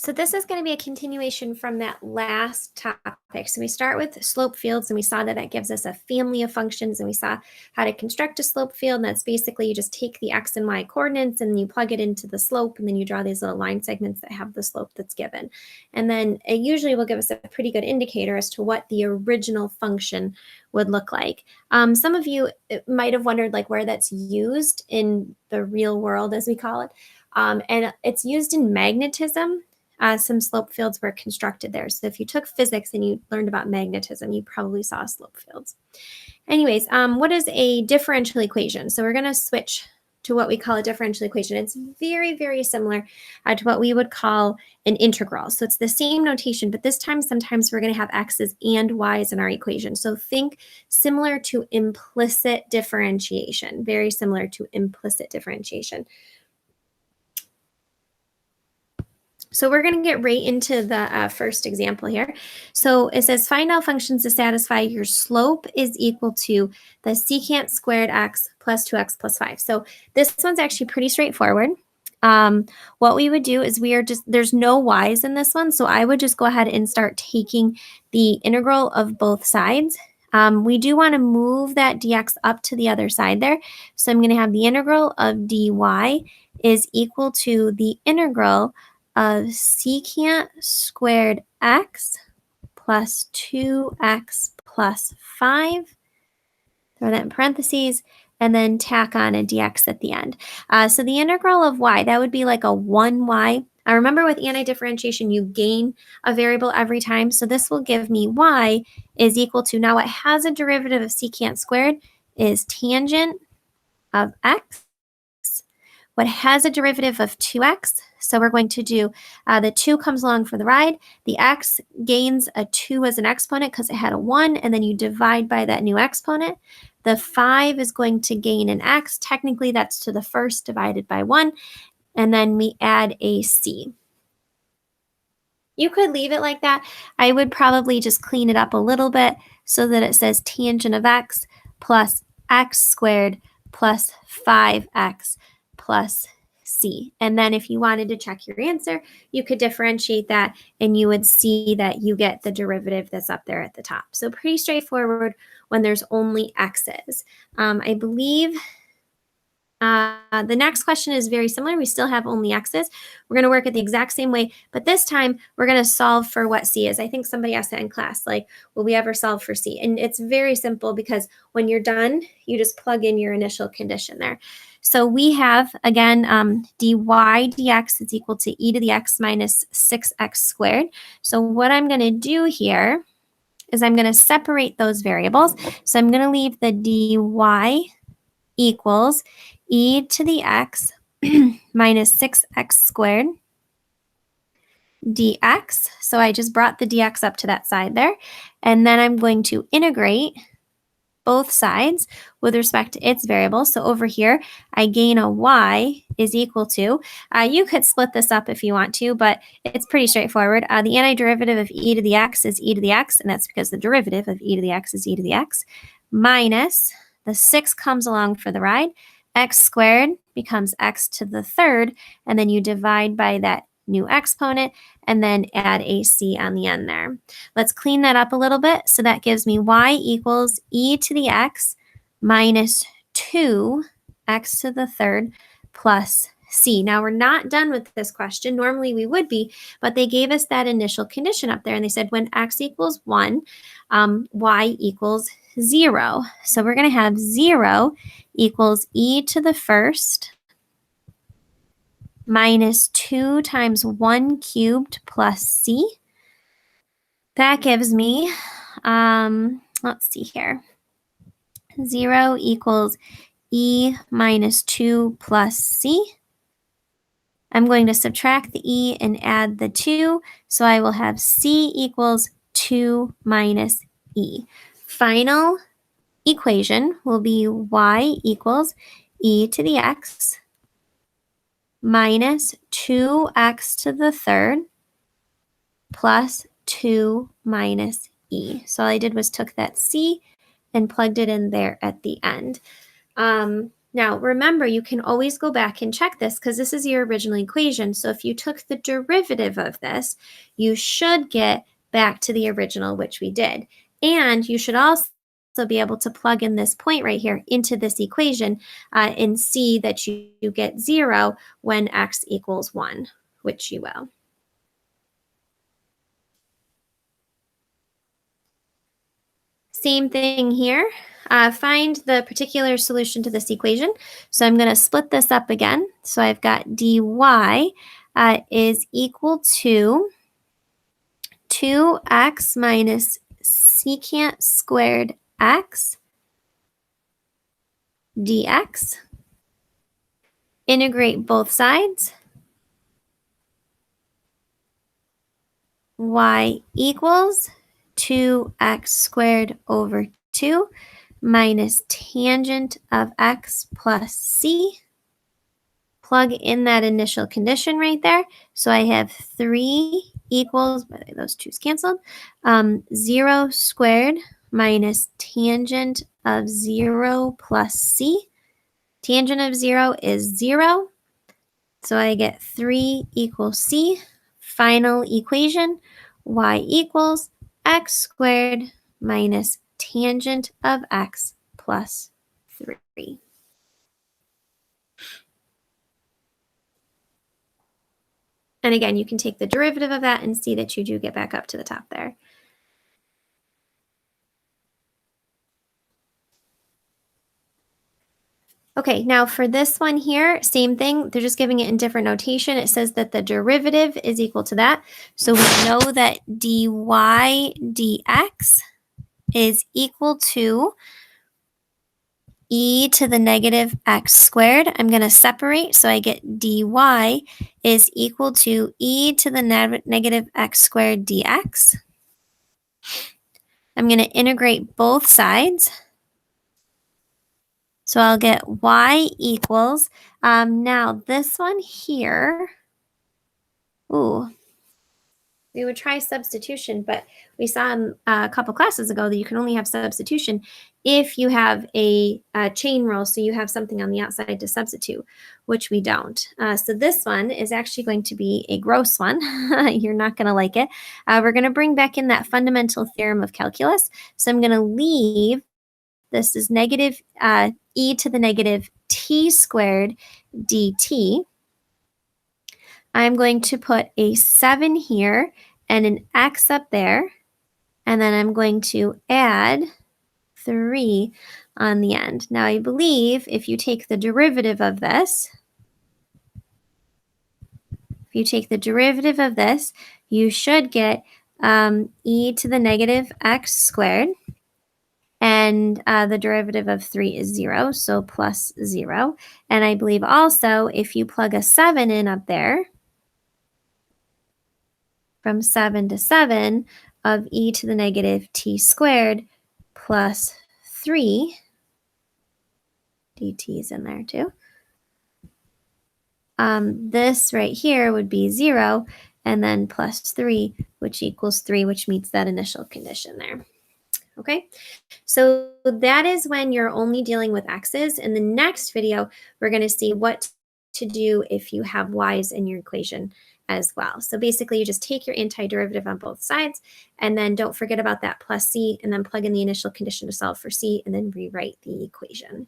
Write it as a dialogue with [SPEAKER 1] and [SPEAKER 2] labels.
[SPEAKER 1] So this is going to be a continuation from that last topic. So we start with slope fields, and we saw that that gives us a family of functions, and we saw how to construct a slope field. And that's basically you just take the x and y coordinates and you plug it into the slope, and then you draw these little line segments that have the slope that's given. And then it usually will give us a pretty good indicator as to what the original function would look like. Some of you might have wondered like where that's used in the real world, as we call it. And it's used in magnetism. Some slope fields were constructed there. So if you took physics and you learned about magnetism, you probably saw slope fields. Anyways, what is a differential equation? So we're going to switch to what we call a differential equation. It's very, very similar to what we would call an integral. So it's the same notation, but this time sometimes we're going to have x's and y's in our equation. So think similar to implicit differentiation, very similar to implicit differentiation. So we're going to get right into the first example here. So it says find all functions to satisfy your slope is equal to the secant squared x plus 2x plus 5. So this one's actually pretty straightforward. What we would do is there's no y's in this one. So I would just go ahead and start taking the integral of both sides. We do want to move that dx up to the other side there. So I'm going to have the integral of dy is equal to the integral of secant squared x plus 2x plus 5, throw that in parentheses, and then tack on a dx at the end. So the integral of y, that would be like a 1y. I remember with anti-differentiation, you gain a variable every time. So this will give me y is equal to, now what has a derivative of secant squared is tangent of x. What has a derivative of 2x, so we're going to do, the 2 comes along for the ride. The x gains a 2 as an exponent because it had a 1, and then you divide by that new exponent. The 5 is going to gain an x. Technically, that's to the first divided by 1, and then we add a c. You could leave it like that. I would probably just clean it up a little bit so that it says tangent of x plus x squared plus 5x plus c. And then if you wanted to check your answer, you could differentiate that and you would see that you get the derivative that's up there at the top. So pretty straightforward when there's only x's. I believe the next question is very similar. We still have only x's. We're going to work it the exact same way, but this time we're going to solve for what c is. I think somebody asked that in class, like, will we ever solve for c? And it's very simple because when you're done, you just plug in your initial condition there. So we have, again, dy dx is equal to e to the x minus 6x squared. So what I'm going to do here is I'm going to separate those variables. So I'm going to leave the dy equals e to the x minus 6x squared dx. So I just brought the dx up to that side there. And then I'm going to integrate both sides with respect to its variables. So over here, I gain a y is equal to, you could split this up if you want to, but it's pretty straightforward. The antiderivative of e to the x is e to the x, and that's because the derivative of e to the x is e to the x, minus the 6 comes along for the ride. X squared becomes x to the third, and then you divide by that new exponent, and then add a c on the end there. Let's clean that up a little bit. So that gives me y equals e to the x minus 2x to the third plus c. Now, we're not done with this question. Normally, we would be, but they gave us that initial condition up there, and they said when x equals 1, y equals 0. So we're going to have 0 equals e to the first minus 2 times 1 cubed plus c. That gives me, let's see here, 0 equals e minus 2 plus c. I'm going to subtract the e and add the 2, so I will have c equals 2 minus e. Final equation will be y equals e to the x minus 2x to the third plus 2 minus e. So all I did was took that c and plugged it in there at the end. Now, remember, you can always go back and check this because this is your original equation. So if you took the derivative of this, you should get back to the original, which we did. And you should also be able to plug in this point right here into this equation and see that you get 0 when x equals 1, which you will. Same thing here. Find the particular solution to this equation. So I'm going to split this up again. So I've got dy is equal to 2x minus secant squared x dx. Integrate both sides. Y equals 2x squared over 2 minus tangent of x plus c. Plug in that initial condition right there. So I have 3 equals, by the way, those 2's canceled, 0 squared minus tangent of 0 plus c. Tangent of 0 is 0. So I get 3 equals c. Final equation, y equals x squared minus tangent of x plus 3. And again, you can take the derivative of that and see that you do get back up to the top there. Okay, now for this one here, same thing. They're just giving it in different notation. It says that the derivative is equal to that. So we know that dy dx is equal to e to the negative x squared. I'm going to separate, so I get dy is equal to e to the negative x squared dx. I'm going to integrate both sides. So I'll get y equals, now this one here, we would try substitution, but we saw in a couple classes ago that you can only have substitution if you have a chain rule, so you have something on the outside to substitute, which we don't. So this one is actually going to be a gross one. You're not going to like it. We're going to bring back in that fundamental theorem of calculus. So I'm going to leave, this is negative e to the negative t squared dt. I'm going to put a 7 here and an x up there, and then I'm going to add 3 on the end. Now I believe if you take the derivative of this, you should get e to the negative x squared. And the derivative of 3 is 0, so plus 0. And I believe also if you plug a 7 in up there, from 7 to 7 of e to the negative t squared plus 3, dt is in there too. This right here would be 0, and then plus 3, which equals 3, which meets that initial condition there. Okay, so that is when you're only dealing with x's. In the next video, we're going to see what to do if you have y's in your equation as well. So basically, you just take your antiderivative on both sides, and then don't forget about that plus c, and then plug in the initial condition to solve for c, and then rewrite the equation.